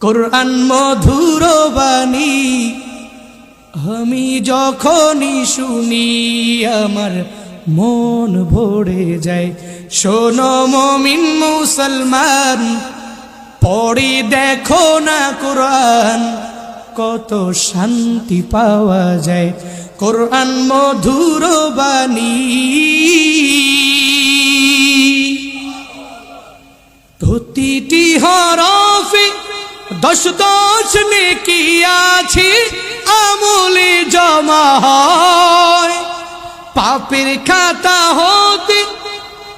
কোরআন মধুর বাণী আমি যখনই শুনি আমার মন ভরে যায়। শোনো মুমিন মুসলমান, পড়ে দেখো না কোরআন, কত শান্তি পাওয়া যায়। কোরআন মধুর বাণী, প্রতিটি হরফে 10 10 নেকি আছে, আমলে জমা হয়। পাপের খাতা হতে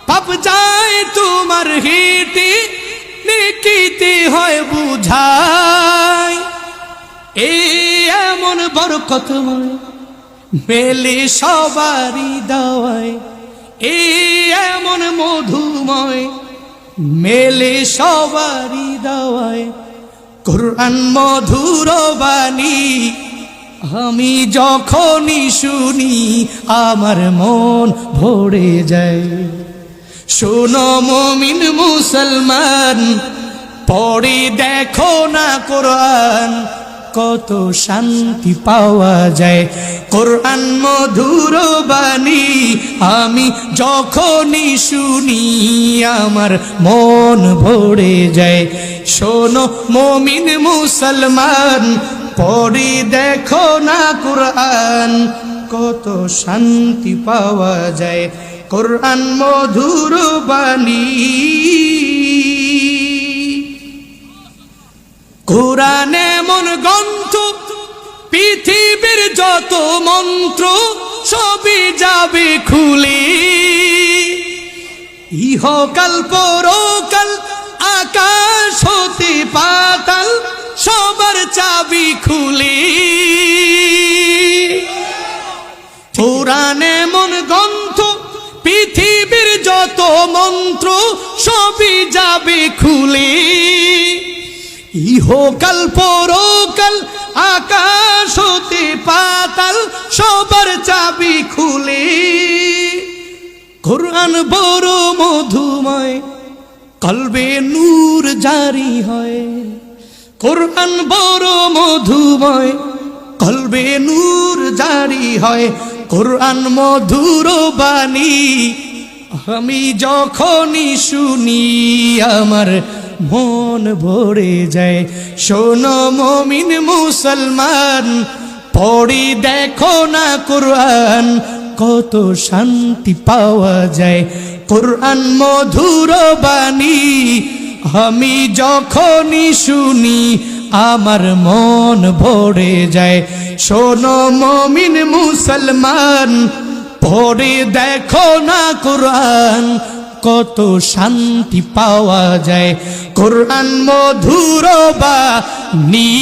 পাপ যায় তোমার হেঁটে, নেকিতে হয় বুঝায়। এই এমন বরকতময় মেলে সবারই দাওয়ায়, এই এমন মধুময় মেলে সবারই দাওয়ায়। কোরআন মধুর বাণী আমি যখনই শুনি আমার মন ভরে যায়। শোনো মুমিন মুসলমান, পড়ে দেখো না কোরআন, কত শান্তি পাওয়া যায়। কোরআন মধুর বাণী আমি যখনই শুনি আমার মন ভরে যায়। শোনো মুমিন মুসলমান, পড়ে দেখো না কোরআন, কত শান্তি পাওয়া যায়। কোরআন মধুর বাণী, কোরআন এমন গ্রন্থ পৃথিবীর যত মন্ত্র সবই যাবে খুলে। ইহকাল পরকাল আকাশ হতে পাতাল সবার চাবি খুলে। কোরআন এমন গ্রন্থ পৃথিবীর যত মন্ত্র সবই যাবে খুলে। ইহকাল পরকাল আকাশ হতে পাতাল সবার চাবি খুলে। কোরআন বড় মধুময়, কলবে নূর জারি হয়। কোরআন বড় মধুময়, কলবে নূর জারি হয়। কোরআন মধুর বাণী আমি যখনই শুনি আমার মন ভরে যায়। শোনো মুমিন মুসলমান, পড়ে দেখো না কোরআন, কত শান্তি পাওয়া যায়। কোরআন মধুর বাণী আমি যখনই শুনি আমার মন ভরে যায়। শোনো মুমিন মুসলমান, পড়ে দেখো না কোরআন, কত শান্তি পাওয়া যায়। কোরআন মধুর বাণী।